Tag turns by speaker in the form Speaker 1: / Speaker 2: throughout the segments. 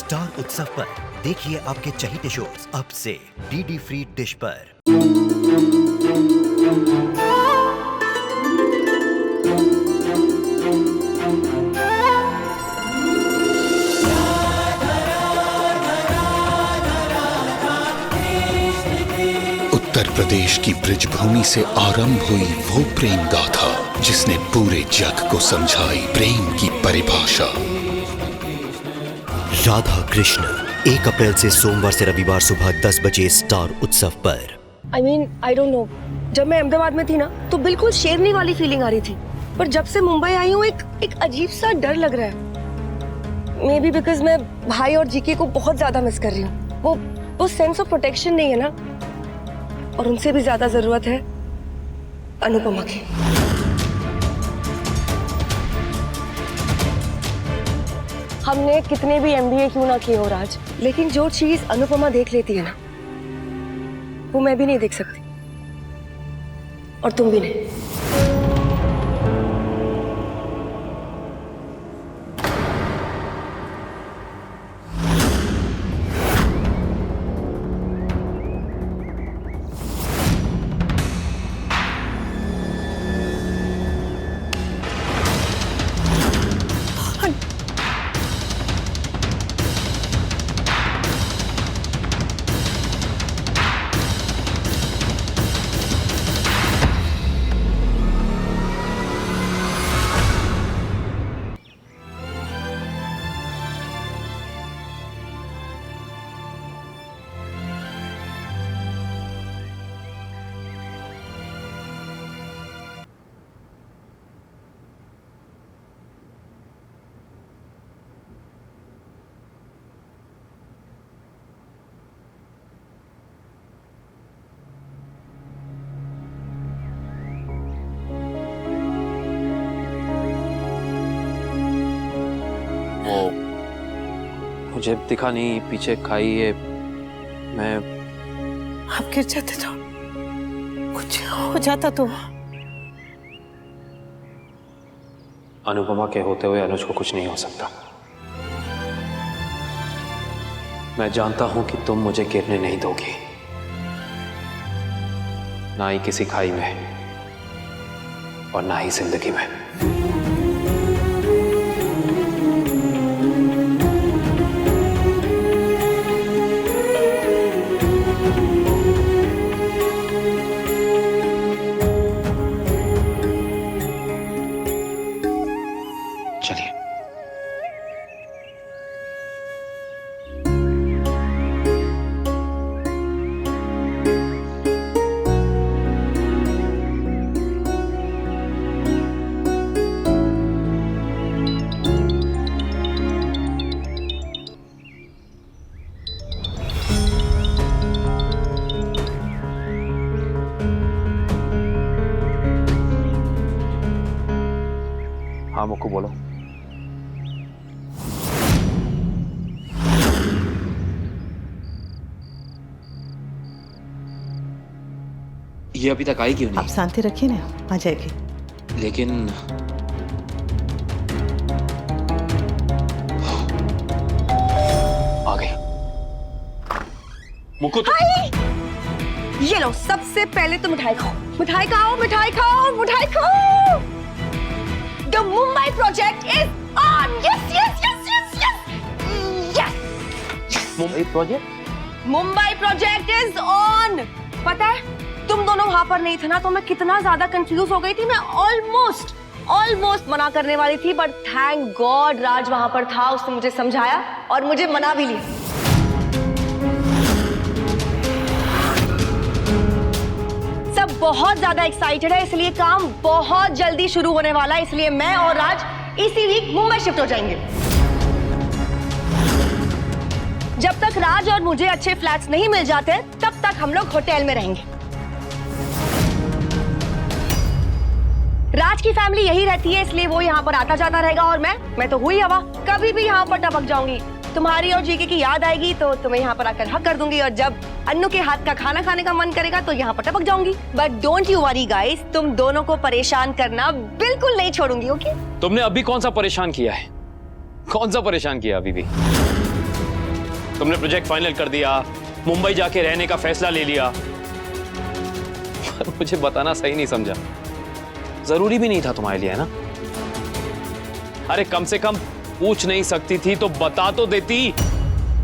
Speaker 1: Star उत्सव पर देखिए आपके चहीते शोज अब से डीडी फ्री डिश पर।
Speaker 2: उत्तर प्रदेश की ब्रिजभूमि से आरंभ हुई वो प्रेम गाथा जिसने पूरे जग को समझाई प्रेम की परिभाषा।
Speaker 1: राधा कृष्ण 1 अप्रैल से सोमवार से रविवार सुबह 10 बजे स्टार उत्सव पर।
Speaker 3: I don't know, जब मैं अहमदाबाद में थी ना तो बिल्कुल शेरनी वाली फीलिंग आ रही थी, पर जब से मुंबई आई हूँ एक अजीब सा डर लग रहा है। मे बी बिकॉज मैं भाई और जीके को बहुत ज्यादा मिस कर रही हूँ। वो सेंस ऑफ प्रोटेक्शन नहीं है ना, और उनसे भी ज्यादा जरूरत है अनुपमा की। हमने कितने भी MBA क्यों ना किए हो राज, लेकिन जो चीज अनुपमा देख लेती है ना वो मैं भी नहीं देख सकती, और तुम भी नहीं।
Speaker 4: मुझे दिखा नहीं, पीछे खाई है। मैं
Speaker 5: आप गिर जाते तो कुछ हो जाता तो।
Speaker 4: अनुपमा के होते हुए अनुज को कुछ नहीं हो सकता। मैं जानता हूं कि तुम मुझे गिरने नहीं दोगी, ना ही किसी खाई में और ना ही जिंदगी में। चलिए। हाँ मुक्कू बोलो। ये अभी तक आई क्यों नहीं?
Speaker 5: आप शांति रखिए ना, आ जाएगी।
Speaker 4: लेकिन आ गई। मुक्कू तो...
Speaker 3: ये लो, सबसे पहले तो मिठाई खाओ, मिठाई खाओ, मिठाई खाओ, मिठाई खाओ। The Mumbai project is on. Yes, yes, yes, yes, yes, yes.
Speaker 4: Mumbai project?
Speaker 3: Mumbai project is on. पता है तुम दोनों वहां पर नहीं थे ना तो मैं कितना ज्यादा कंफ्यूज हो गई थी। मैं ऑलमोस्ट मना करने वाली थी, बट थैंक गॉड राज वहां पर था, उसने मुझे समझाया और मुझे मना भी लिया। सब बहुत ज्यादा एक्साइटेड है, इसलिए काम बहुत जल्दी शुरू होने वाला है, इसलिए मैं और राज इसी वीक मुंबई शिफ्ट हो जाएंगे। जब तक राज और मुझे अच्छे फ्लैट्स नहीं मिल जाते तब तक हम लोग होटल में रहेंगे। राज की फैमिली यही रहती है, इसलिए वो यहाँ पर आता जाता रहेगा, और मैं तो हुई हवा, कभी भी यहाँ पर टपक जाऊंगी। तुम्हारी और जीके की याद आएगी तो तुम्हें यहाँ पर आकर हक कर दूंगी, और जब अन्नू के हाथ का खाना खाने का मन करेगा तो यहाँ पर टपक जाऊंगी। But don't you worry guys, तुम दोनों को परेशान करना बिल्कुल नहीं छोड़ूंगी, ओके?
Speaker 4: तुमने अभी कौन सा परेशान किया है? कौन सा परेशान किया अभी भी? तुमने प्रोजेक्ट फाइनल कर दिया, मुंबई जाके रहने का फैसला ले लिया, पर मुझे बताना सही नहीं समझा। जरूरी भी नहीं था तुम्हारे लिए, है ना? अरे कम से कम पूछ नहीं सकती थी तो बता तो देती।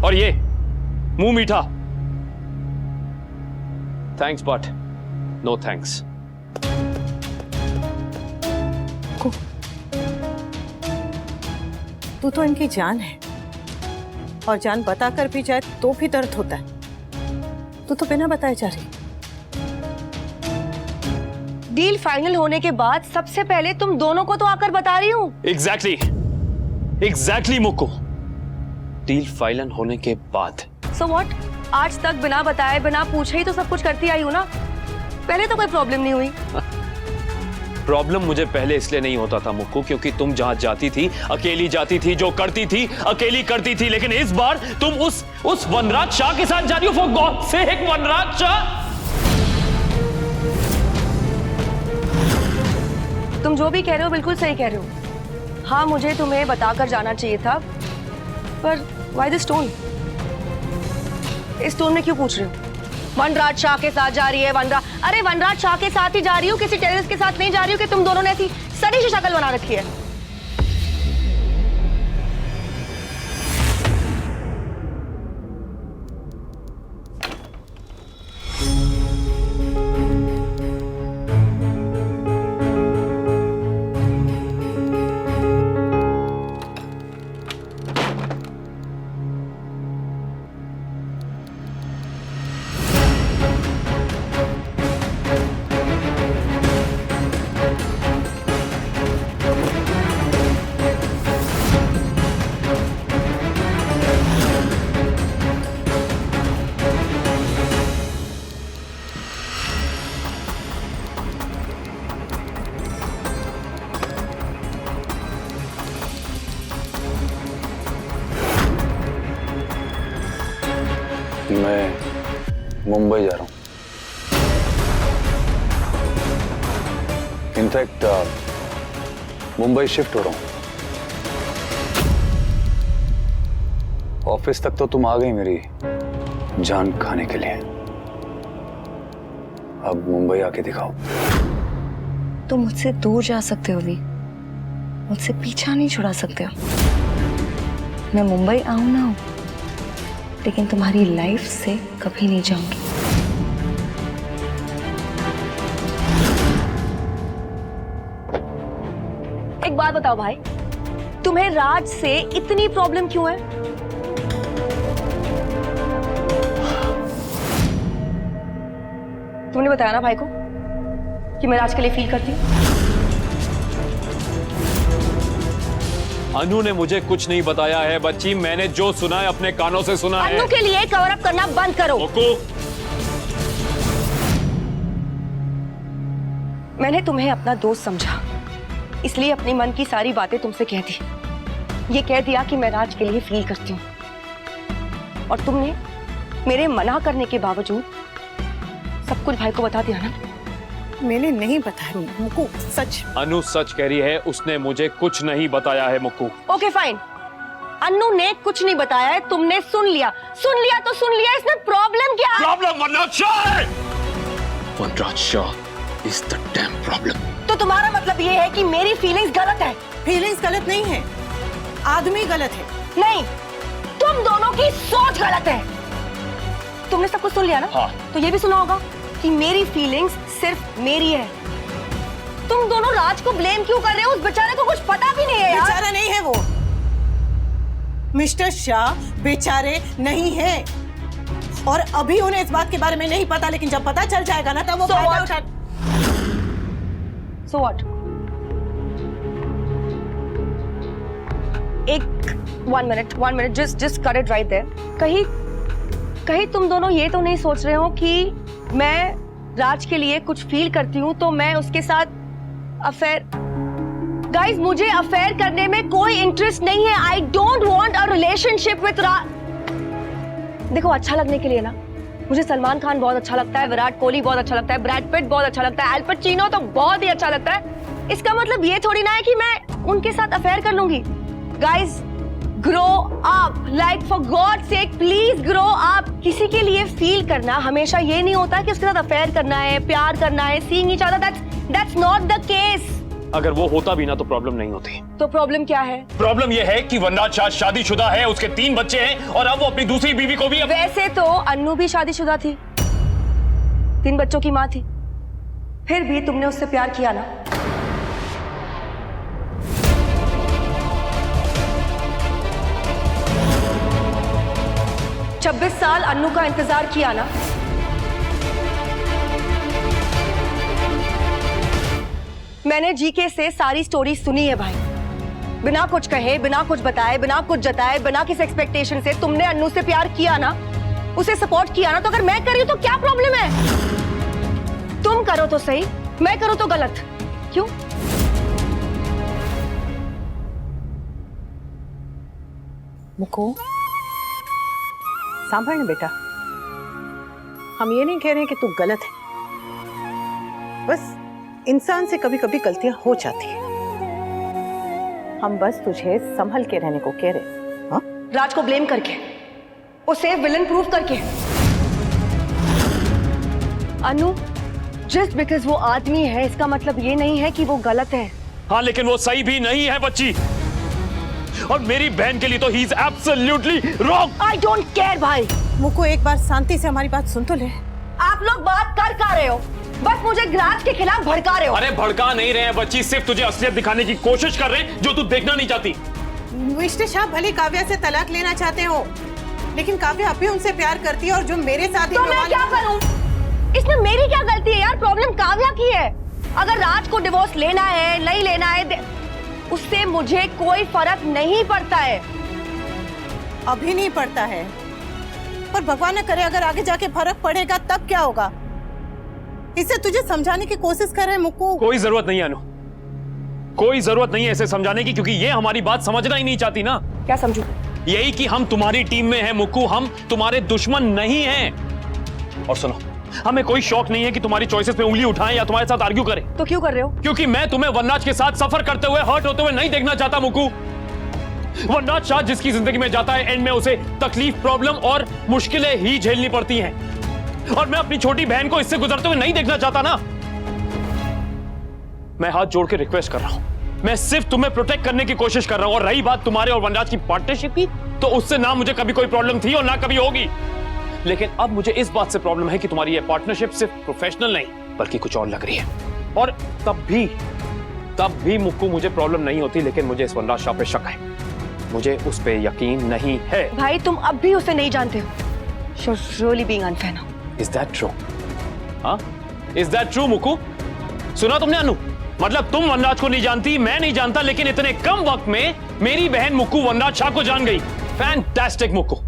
Speaker 4: और ये मुंह मीठा, थैंक्स बट नो थैंक्स।
Speaker 5: तू तो इनकी जान है, और जान बताकर भी जाए तो भी दर्द होता है। तू तो बिना बताए जा रही।
Speaker 3: डील फाइनल होने के बाद सबसे पहले तुम दोनों को तो आकर बता रही हूँ।
Speaker 4: एग्जैक्टली मुक्कू, डील फाइनल होने के बाद।
Speaker 3: So what? आज तक बिना बताए बिना पूछे ही तो सब कुछ करती आई हूँ ना। पहले तो कोई प्रॉब्लम नहीं हुई।
Speaker 4: प्रॉब्लम मुझे पहले इसलिए नहीं होता था मुक्कू, क्योंकि तुम जहां जाती थी अकेली जाती थी, जो करती थी अकेली करती थी। लेकिन इस बार तुम उस वनराज शाह के साथ जा रही हो। फॉर गॉड सेक, वनराज शाह!
Speaker 3: तुम जो भी कह रहे हो बिल्कुल सही कह रहे हो। हाँ, मुझे तुम्हें बताकर जाना चाहिए था, पर व्हाई दिस टोन? इस टोन में क्यों पूछ रहे हो? वनराज शाह के साथ जा रही है। अरे वनराज शाह के साथ ही जा रही हूँ, किसी टेररिस्ट के साथ नहीं जा रही हूँ कि तुम दोनों ने ऐसी सड़ी सी शक्ल बना रखी है।
Speaker 6: मैं मुंबई जा रहा हूँ। इनफैक्ट मुंबई शिफ्ट हो रहा हूँ। ऑफिस तक तो तुम आ गई मेरी जान खाने के लिए, अब मुंबई आके दिखाओ।
Speaker 3: तुम मुझसे दूर जा सकते हो भी, मुझसे पीछा नहीं छुड़ा सकते हो। मैं मुंबई आऊं ना आऊं, लेकिन तुम्हारी लाइफ से कभी नहीं जाऊंगी। एक बात बताओ भाई, तुम्हें राज से इतनी प्रॉब्लम क्यों है? तुमने बताया ना भाई को कि मैं राज के लिए फील करती हूँ।
Speaker 4: अनु ने मुझे कुछ नहीं बताया है बच्ची, मैंने जो सुना है अपने कानों से सुना है।
Speaker 3: अनु के लिए कवर अप करना बंद करो। मैंने तुम्हें अपना दोस्त समझा, इसलिए अपने मन की सारी बातें तुमसे कह दी। ये कह दिया कि मैं राज के लिए फील करती हूँ, और तुमने मेरे मना करने के बावजूद सब कुछ भाई को बता दिया ना।
Speaker 5: मैंने नहीं बताया मुक्कू, सच।
Speaker 4: अनु सच कह रही है, उसने मुझे कुछ नहीं बताया है मुक्कू।
Speaker 3: ओके फाइन, अनु ने कुछ नहीं बताया है, तुमने सुन लिया। सुन लिया तो सुन लिया, इसमें प्रॉब्लम क्या है?
Speaker 4: प्रॉब्लम वनराज शाह है। Vanraj Shah is the damn problem.
Speaker 3: तो तुम्हारा मतलब ये है कि मेरी फीलिंग्स गलत है?
Speaker 5: फीलिंग्स गलत नहीं है, आदमी गलत है।
Speaker 3: नहीं, तुम दोनों की सोच गलत है। तुमने सब कुछ सुन लिया ना?
Speaker 4: हाँ।
Speaker 3: तो ये भी सुना होगा कि मेरी फीलिंग्स सिर्फ मेरी है। तुम दोनों राज को ब्लेम क्यों कर रहे हो? उस बेचारे को कुछ पता भी नहीं है यार।
Speaker 5: बेचारा नहीं है वो, मिस्टर शाह बेचारे नहीं है, और अभी उन्हें इस बात के बारे में नहीं पता, लेकिन जब पता चल जाएगा ना तब वो फायदा उठा।
Speaker 3: So what? one minute, just cut it right there. कहीं तुम दोनों ये तो नहीं सोच रहे हो कि मैं राज के लिए कुछ फील करती हूँ तो मैं उसके साथ अफेयर। गाइस, मुझे अफेयर करने में कोई इंटरेस्ट नहीं है। I don't want a relationship with Raj. देखो, अच्छा लगने के लिए ना, मुझे सलमान खान बहुत अच्छा लगता है, विराट कोहली बहुत अच्छा लगता है, ब्रैड पिट बहुत अच्छा लगता है, अल पचिनो तो बहुत ही अच्छा लगता है। इसका मतलब ये थोड़ी ना है कि मैं उनके साथ अफेयर कर लूंगी। Guys, grow up, like for God sake please grow up. किसी के लिए फील करना हमेशा ये नहीं होता कि उसके साथ अफेयर करना है, प्यार करना है, seeing each other, that's not the case.
Speaker 4: अगर वो होता भी ना तो प्रॉब्लम नहीं होती।
Speaker 3: तो प्रॉब्लम क्या है?
Speaker 4: प्रॉब्लम ये है कि वनराज शाह शादीशुदा है, उसके 3 बच्चे हैं और अब वो अपनी दूसरी बीवी को भी
Speaker 3: वैसे तो अन्नू भी शादीशुदा थी, 3 बच्चों की माँ थी, फिर भी तुमने उससे प्यार किया ना? छब्बीस साल अन्नू का इंतजार किया ना? मैंने जीके से सारी स्टोरी सुनी है भाई, बिना कुछ कहे, बिना कुछ बताए, बिना कुछ जताए, बिना किसी एक्सपेक्टेशन से तुमने अन्नू से प्यार किया ना, उसे सपोर्ट किया ना। तो अगर मैं कर रही हूं तो क्या प्रॉब्लम है? तुम करो तो सही, मैं करूं तो गलत, क्यों?
Speaker 5: मुकु, सांभल ने बेटा, हम ये नहीं कह रहे कि तू गलत है, बस इंसान से कभी कभी गलतियां हो जाती है। हम बस तुझे संभल के रहने को कह रहे। हाँ?
Speaker 3: राज को ब्लेम करके, उसे विलन प्रूफ करके। अनु, जस्ट बिकॉज वो आदमी है इसका मतलब ये नहीं है कि वो गलत है।
Speaker 4: हाँ, लेकिन वो सही भी नहीं है बच्ची, और मेरी बहन के लिए तो he is absolutely wrong.
Speaker 3: I don't care भाई।
Speaker 5: मुकु, एक बार शांति से हमारी बात सुन तो ले।
Speaker 3: आप लोग बात कर रहे हो, बस मुझे राज के खिलाफ भड़का रहे हो।
Speaker 4: अरे भड़का नहीं रहे हैं बच्ची, सिर्फ तुझे असलियत दिखाने की कोशिश कर रहे हैं जो तू देखना नहीं चाहती।
Speaker 5: मिस्टर शाह भले काव्या से तलाक लेना चाहते हो, लेकिन काव्या अभी उनसे प्यार करती है, और जो मेरे साथ
Speaker 3: तो मैं क्या करूं? इसमें मेरी क्या गलती है यार? प्रॉब्लम काव्या की है। अगर राज को डिवोर्स लेना है, नहीं लेना है, उससे मुझे कोई फर्क नहीं पड़ता है।
Speaker 5: अभी नहीं पड़ता है, पर भगवान न करे अगर आगे जाके फर्क पड़ेगा तब क्या होगा? इसे तुझे समझाने की कोशिश कर रहे हैं मुक्कू।
Speaker 4: कोई जरूरत नहीं है अनु, कोई जरूरत नहीं है इसे समझाने की, क्योंकि ये हमारी बात समझना ही नहीं चाहती ना।
Speaker 3: क्या समझू?
Speaker 4: यही कि हम तुम्हारी टीम में हैं मुक्कू, हम तुम्हारे दुश्मन नहीं हैं। और सुनो, हमें कोई शौक नहीं है कि तुम्हारी चॉइसेस पे उंगली उठाएं या तुम्हारे साथ आर्ग्यू करें।
Speaker 3: तो क्यों कर रहे हो?
Speaker 4: क्योंकि मैं तुम्हें वनराज के साथ सफर करते हुए, हर्ट होते हुए नहीं देखना चाहता मुक्कू। वनराज शाह जिसकी जिंदगी में जाता है, एंड में उसे तकलीफ, प्रॉब्लम और मुश्किलें ही झेलनी पड़ती हैं, और मैं अपनी छोटी बहन को इससे गुजरते हुए नहीं देखना चाहता ना। मैं हाथ जोड़ के रिक्वेस्ट कर रहा हूं, मैं सिर्फ तुम्हें प्रोटेक्ट करने की कोशिश कर रहा हूं। और रही बात तुम्हारे और वनराज की पार्टनरशिप की, तो उससे ना मुझे कभी कोई प्रॉब्लम थी और ना कभी होगी। लेकिन अब मुझे इस बात से प्रॉब्लम है कि तुम्हारी ये पार्टनरशिप सिर्फ प्रोफेशनल नहीं बल्कि कुछ और लग रही है। और तब भी मुक्कू मुझे प्रॉब्लम नहीं होती, लेकिन मुझे इस वनराज शाह पे शक है, मुझे उस पे यकीन नहीं है।
Speaker 3: भाई तुम अब भी उसे नहीं जानते हो। You're really being unfair now.
Speaker 4: Is that true? हाँ? Is that true Mukku? सुना तुमने अनु? मतलब तुम वनराज को नहीं जानती, मैं नहीं जानता, लेकिन इतने कम वक्त में मेरी बहन मुक्कू वनराज शाह को जान गई। फैंटास्टिक मुक्कू।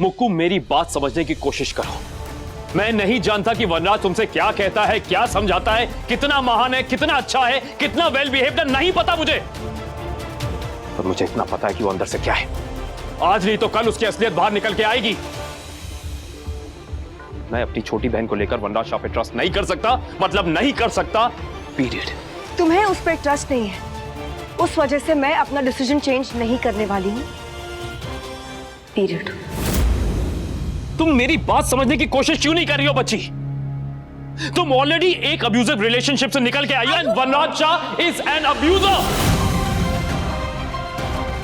Speaker 4: मुक्कू, मेरी बात समझने की कोशिश करो। मैं नहीं जानता कि वनराज तुमसे क्या कहता है, क्या समझाता है, कितना महान है, कितना अच्छा है, कितना वेल बिहेव्ड है, नहीं पता मुझे। पर मुझे इतना पता है कि वो अंदर से क्या है। आज नहीं तो कल उसकी असलियत बाहर निकल के आएगी। मैं अपनी छोटी बहन को लेकर वनराज शाह पे ट्रस्ट नहीं कर सकता, मतलब नहीं कर सकता, पीरियड।
Speaker 3: तुम्हें उस पर ट्रस्ट नहीं है, उस वजह से मैं अपना डिसीजन चेंज नहीं करने वाली हूँ, पीरियड।
Speaker 4: तुम मेरी बात समझने की कोशिश क्यों नहीं कर रही हो बच्ची? तुम ऑलरेडी एक अब्यूजिव रिलेशनशिप से निकल के आई हो, and Vanraj Shah is an abuser.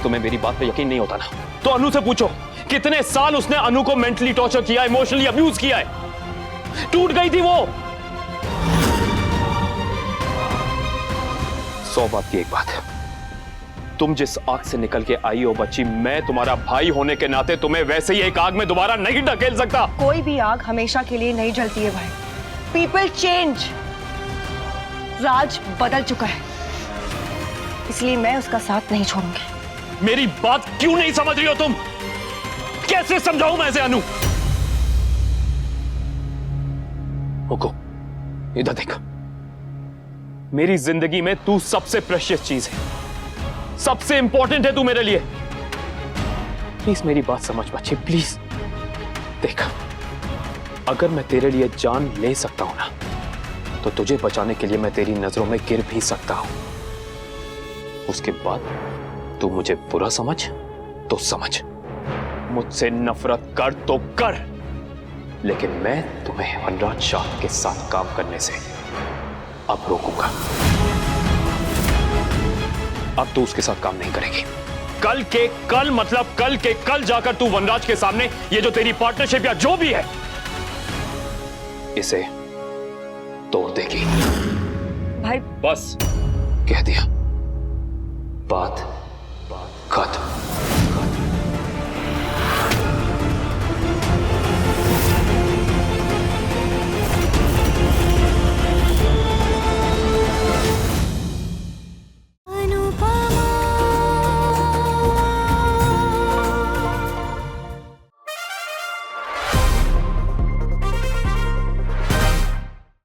Speaker 4: तुम्हें मेरी बात पे यकीन नहीं होता ना, तो अनु से पूछो कितने साल उसने अनु को मेंटली टॉर्चर किया, इमोशनली अब्यूज किया है। टूट गई थी वो। 100 बात की एक बात है, तुम जिस आग से निकल के आई हो बच्ची, मैं तुम्हारा भाई होने के नाते तुम्हें वैसे ही एक आग में दोबारा नहीं ढकेल सकता।
Speaker 3: कोई भी आग हमेशा के लिए नहीं जलती है भाई। People change. राज बदल चुका है, इसलिए मैं उसका साथ नहीं छोड़ूंगी।
Speaker 4: मेरी बात क्यों नहीं समझ रही हो तुम? कैसे समझाऊं मैं इसे अनु? ओको, इधर देख। मेरी जिंदगी में तू सबसे प्रेशियस चीज है, सबसे इंपॉर्टेंट है तू मेरे लिए। प्लीज मेरी बात समझ बच्चे, प्लीज। देख, अगर मैं तेरे लिए जान ले सकता हूं ना, तो तुझे बचाने के लिए मैं तेरी नजरों में गिर भी सकता हूं। उसके बाद तू मुझे बुरा समझ तो समझ, मुझसे नफरत कर तो कर, लेकिन मैं तुम्हें वनराज शाह के साथ काम करने से अब रोकूंगा। अब तू उसके साथ काम नहीं करेगी। कल के कल, मतलब कल के कल जाकर तू वनराज के सामने ये जो तेरी पार्टनरशिप या जो भी है, इसे तोड़ देगी।
Speaker 3: भाई
Speaker 4: बस कह दिया, बात खत्म।